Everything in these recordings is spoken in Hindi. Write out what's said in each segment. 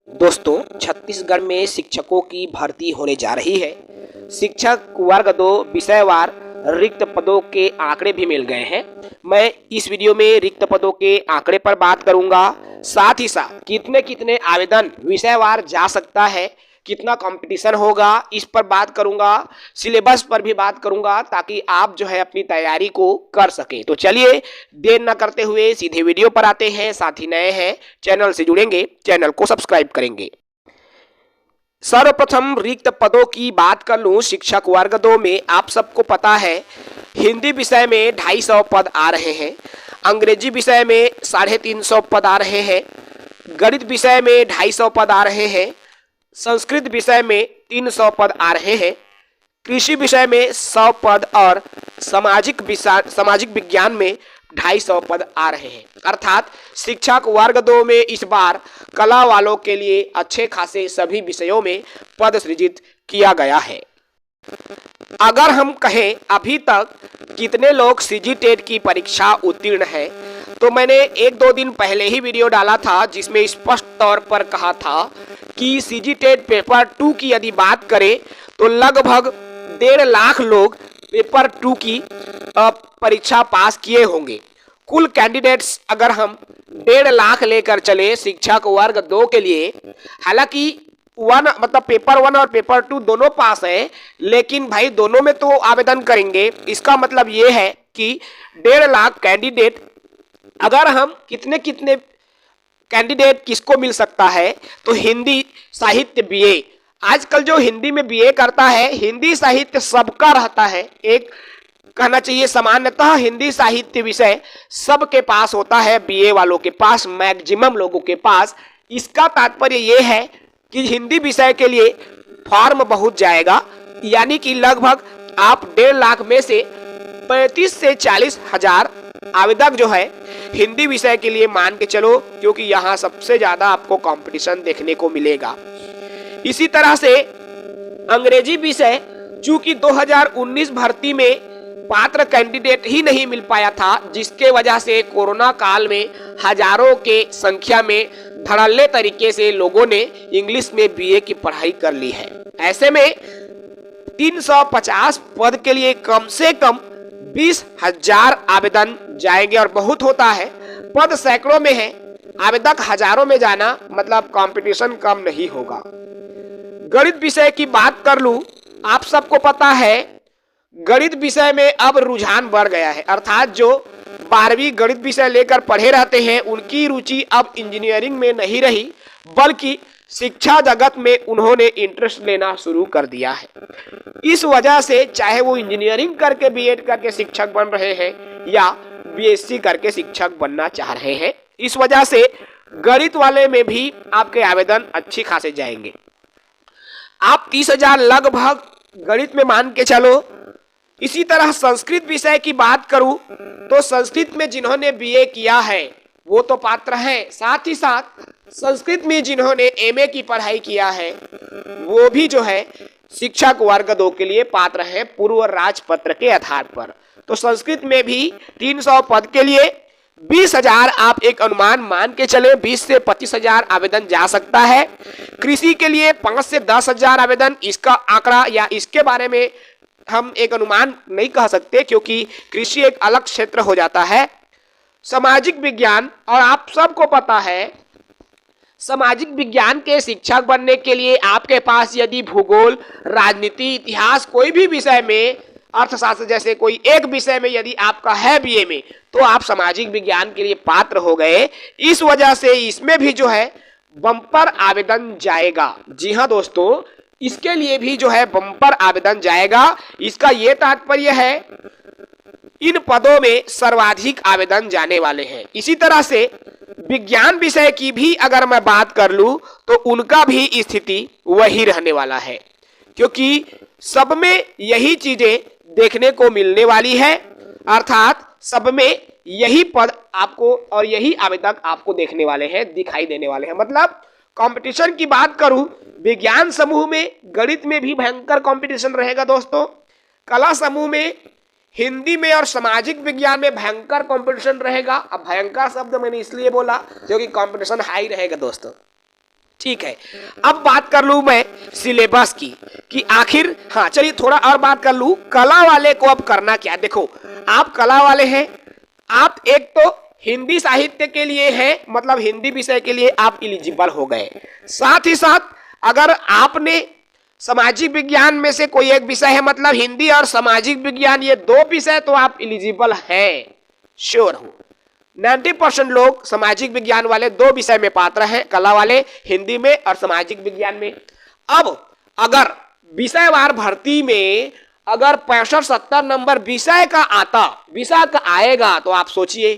दोस्तों, छत्तीसगढ़ में शिक्षकों की भर्ती होने जा रही है। शिक्षक वर्ग 2 विषयवार रिक्त पदों के आंकड़े भी मिल गए हैं। मैं इस वीडियो में रिक्त पदों के आंकड़े पर बात करूंगा, साथ ही साथ कितने कितने आवेदन विषयवार जा सकता है, कितना कंपटीशन होगा, इस पर बात करूंगा। सिलेबस पर भी बात करूंगा ताकि आप जो है अपनी तैयारी को कर सकें। तो चलिए देर न करते हुए सीधे वीडियो पर आते हैं। साथ ही नए हैं चैनल से जुड़ेंगे, चैनल को सब्सक्राइब करेंगे। सर्वप्रथम रिक्त पदों की बात कर लूं। शिक्षक वर्ग 2 में आप सबको पता है हिंदी विषय में 250 पद आ रहे हैं, अंग्रेजी विषय में 350 पद आ रहे हैं, गणित विषय में 250 पद आ रहे हैं, संस्कृत विषय में 300 पद आ रहे हैं, कृषि विषय में 100 पद और सामाजिक विज्ञान में 250 पद आ रहे हैं। अर्थात शिक्षक वर्ग 2 में इस बार कला वालों के लिए अच्छे खासे सभी विषयों में पद सृजित किया गया है। अगर हम कहें अभी तक कितने लोग सीजी टेट की परीक्षा उत्तीर्ण हैं, तो मैंने 1-2 दिन पहले ही वीडियो डाला था जिसमें स्पष्ट तौर पर कहा था कि सीजी टेट पेपर 2 की यदि बात करें तो लगभग 1.5 लाख लोग पेपर 2 की परीक्षा पास किए होंगे। कुल कैंडिडेट्स अगर हम 1.5 लाख लेकर चले शिक्षक वर्ग 2 के लिए, हालांकि पेपर 1 और पेपर 2 दोनों पास है, लेकिन भाई दोनों में तो आवेदन करेंगे। इसका मतलब ये है कि 1.5 लाख कैंडिडेट, अगर हम कितने कितने कैंडिडेट किसको मिल सकता है, तो हिंदी साहित्य बीए, आजकल जो हिंदी में बीए करता है, हिंदी साहित्य सबका रहता है। एक कहना चाहिए सामान्यतः हिंदी साहित्य विषय सबके पास होता है, बीए वालों के पास, मैक्सिमम लोगों के पास। इसका तात्पर्य यह है कि हिंदी विषय के लिए फॉर्म बहुत जाएगा, यानी कि लगभग आप 1.5 लाख में से 35 से 40 हजार आवेदक जो है हिंदी विषय के लिए मान के चलो, क्योंकि यहाँ सबसे ज्यादा आपको कंपटीशन देखने को मिलेगा। इसी तरह से अंग्रेजी विषय, चूंकि 2019 भर्ती में पात्र कैंडिडेट ही नहीं मिल पाया था, जिसके वजह से कोरोना काल में हजारों के संख्या में धड़ल्ले तरीके से लोगों ने इंग्लिश में बीए की पढ़ाई कर ली है। ऐसे में 350 पद के लिए कम से कम 20,000 आवेदन जाएंगे और बहुत होता है। पद सैकड़ों में है, आवेदक हजारों में जाना मतलब कंपटीशन कम नहीं होगा। गणित विषय की बात कर लूं, आप सबको पता है गणित विषय में अब रुझान बढ़ गया है। अर्थात जो 12वीं गणित विषय लेकर पढ़े रहते हैं उनकी रुचि अब इंजीनियरिंग में नहीं रही, बल्कि शिक्षा जगत में उन्होंने इंटरेस्ट लेना शुरू कर दिया है। इस वजह से चाहे वो इंजीनियरिंग करके बीएड करके शिक्षक बन रहे हैं या बीएससी करके शिक्षक बनना चाह रहे हैं, इस वजह से गणित वाले में भी आपके आवेदन अच्छी खासे जाएंगे। आप 30,000 लगभग गणित में मान के चलो। इसी तरह संस्कृत विषय की बात करूं तो संस्कृत में जिन्होंने बीए किया है वो तो पात्र हैं, साथ ही साथ संस्कृत में जिन्होंने एमए की पढ़ाई किया है वो भी जो है शिक्षक वर्ग 2 के लिए पात्र हैं पूर्व राजपत्र के आधार पर। तो संस्कृत में भी 300 पद के लिए 20,000 आप एक अनुमान मान के चले, 20 से 25,000 आवेदन जा सकता है। कृषि के लिए 5 से 10,000 आवेदन, इसका आंकड़ा या इसके बारे में हम एक अनुमान नहीं कह सकते क्योंकि कृषि एक अलग क्षेत्र हो जाता है। सामाजिक विज्ञान, और आप सबको पता है सामाजिक विज्ञान के शिक्षक बनने के लिए आपके पास यदि भूगोल, राजनीति, इतिहास, कोई भी विषय में, अर्थशास्त्र जैसे कोई एक विषय में यदि आपका है बीए में, तो आप सामाजिक विज्ञान के लिए पात्र हो गए। इस वजह से इसमें भी जो है बम्पर आवेदन जाएगा। जी हाँ दोस्तों, इसके लिए भी जो है बम्पर आवेदन जाएगा। इसका यह तात्पर्य है इन पदों में सर्वाधिक आवेदन जाने वाले हैं। इसी तरह से विज्ञान विषय की भी अगर मैं बात कर लूं तो उनका भी स्थिति वही रहने वाला है, क्योंकि सब में यही चीजें देखने को मिलने वाली है। अर्थात सब में यही पद आपको और यही आवेदक आपको देखने वाले हैं, दिखाई देने वाले हैं। मतलब कंपटीशन की बात करूं, विज्ञान समूह में गणित में भी भयंकर कंपटीशन रहेगा दोस्तों। कला समूह में, हिंदी में और सामाजिक विज्ञान में भयंकर कंपटीशन रहेगा। अब भयंकर शब्द मैंने इसलिए बोला क्योंकि कंपटीशन हाई रहेगा दोस्तों। ठीक है, अब बात कर लूं मैं सिलेबस की कि आखिर, हाँ चलिए थोड़ा और बात कर लूं कला वाले को अब करना क्या। देखो आप कला वाले हैं, आप एक तो हिंदी साहित्य के लिए है, मतलब हिंदी विषय के लिए आप एलिजिबल हो गए। साथ ही साथ अगर आपने सामाजिक विज्ञान में से कोई एक विषय है, मतलब हिंदी और सामाजिक विज्ञान ये दो विषय, तो आप एलिजिबल हैं, श्योर हूं। 90% लोग सामाजिक विज्ञान वाले दो विषय में पात्र हैं, कला वाले हिंदी में और सामाजिक विज्ञान में। अब अगर विषयवार भर्ती में अगर 65-70 नंबर विषय का आएगा तो आप सोचिए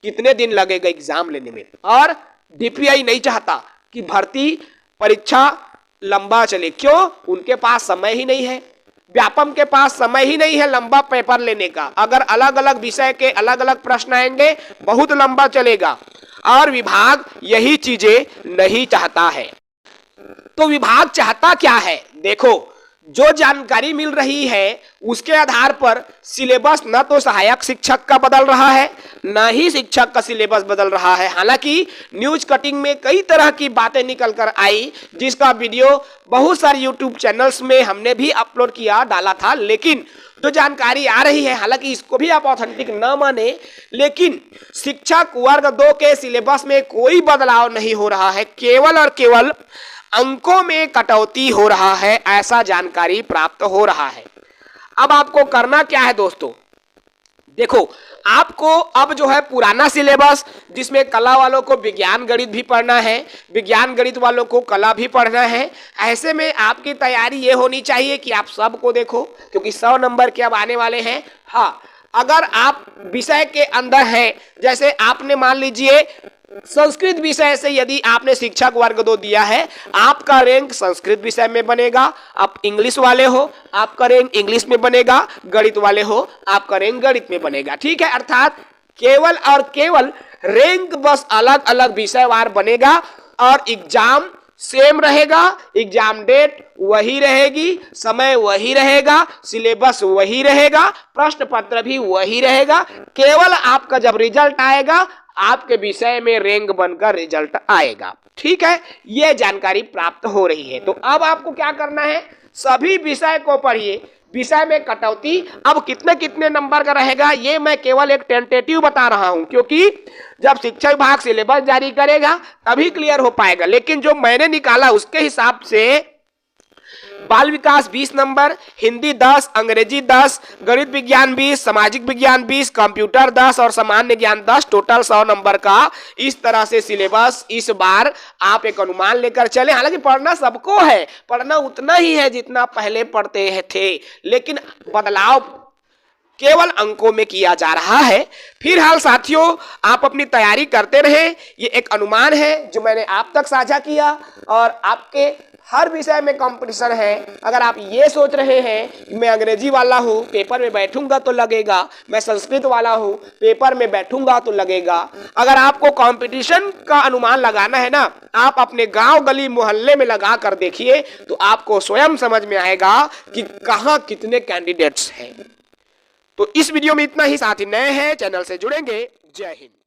कितने दिन लगेगा एग्जाम लेने में। और डीपीआई नहीं चाहता कि भर्ती परीक्षा लंबा चले, क्यों? उनके पास समय ही नहीं है, व्यापम के पास समय ही नहीं है लंबा पेपर लेने का। अगर अलग अलग विषय के अलग अलग प्रश्न आएंगे बहुत लंबा चलेगा, और विभाग यही चीजें नहीं चाहता है। तो विभाग चाहता क्या है? देखो जो जानकारी मिल रही है उसके आधार पर सिलेबस न तो सहायक शिक्षक का बदल रहा है, न ही शिक्षक का सिलेबस बदल रहा है। हालांकि न्यूज कटिंग में कई तरह की बातें निकल कर आई, जिसका वीडियो बहुत सारे यूट्यूब चैनल्स में हमने भी अपलोड किया, डाला था। लेकिन जो जानकारी आ रही है, हालांकि इसको भी आप ऑथेंटिक न माने, लेकिन शिक्षक वर्ग 2 के सिलेबस में कोई बदलाव नहीं हो रहा है, केवल और केवल अंकों में कटौती हो रहा है, ऐसा जानकारी प्राप्त हो रहा है। अब आपको करना क्या है दोस्तों? देखो आपको अब जो है पुराना सिलेबस, जिसमें कला वालों को विज्ञान गणित भी पढ़ना है, विज्ञान गणित वालों को कला भी पढ़ना है, ऐसे में आपकी तैयारी ये होनी चाहिए कि आप सबको देखो, क्योंकि 100 नंबर के अब आने वाले हैं। हाँ, अगर आप विषय के अंदर हैं, जैसे आपने मान लीजिए संस्कृत विषय से यदि आपने शिक्षक वर्ग 2 दिया है, आपका रैंक संस्कृत विषय में बनेगा। आप इंग्लिश वाले हो, आपका रैंक इंग्लिश में बनेगा। गणित वाले हो, आपका रैंक गणित में बनेगा। ठीक है, अर्थात केवल और केवल रैंक बस अलग अलग विषयवार बनेगा, और एग्जाम सेम रहेगा, एग्जाम डेट वही रहेगी, समय वही रहेगा, सिलेबस वही रहेगा, प्रश्न पत्र भी वही रहेगा। केवल आपका जब रिजल्ट आएगा, आपके विषय में रैंक बनकर रिजल्ट आएगा। ठीक है, यह जानकारी प्राप्त हो रही है। तो अब आपको क्या करना है? सभी विषय को पढ़िए। विषय में कटौती अब कितने कितने नंबर का रहेगा, ये मैं केवल एक टेंटेटिव बता रहा हूं, क्योंकि जब शिक्षा विभाग सिलेबस जारी करेगा तभी क्लियर हो पाएगा। लेकिन जो मैंने निकाला उसके हिसाब से बाल विकास 20 नंबर, हिंदी 10, अंग्रेजी 10, गणित विज्ञान 20, सामाजिक विज्ञान 20, कंप्यूटर 10 और सामान्य ज्ञान 10, टोटल 100 नंबर का इस तरह से सिलेबस इस बार आप एक अनुमान लेकर चले। हालांकि पढ़ना सबको है, पढ़ना उतना ही है जितना पहले पढ़ते थे, लेकिन बदलाव केवल अंकों में किया जा रहा है। फिलहाल साथियों, आप अपनी तैयारी करते रहे, ये एक अनुमान है जो मैंने आप तक साझा किया। और आपके हर विषय में कंपटीशन है। अगर आप ये सोच रहे हैं मैं अंग्रेजी वाला हूँ, पेपर में बैठूंगा तो लगेगा, मैं संस्कृत वाला हूँ, पेपर में बैठूंगा तो लगेगा, अगर आपको कंपटीशन का अनुमान लगाना है ना, आप अपने गांव गली मोहल्ले में लगा कर देखिए, तो आपको स्वयं समझ में आएगा कि कहाँ कितने कैंडिडेट्स हैं। तो इस वीडियो में इतना ही। साथ ही नए हैं चैनल से जुड़ेंगे। जय हिंद।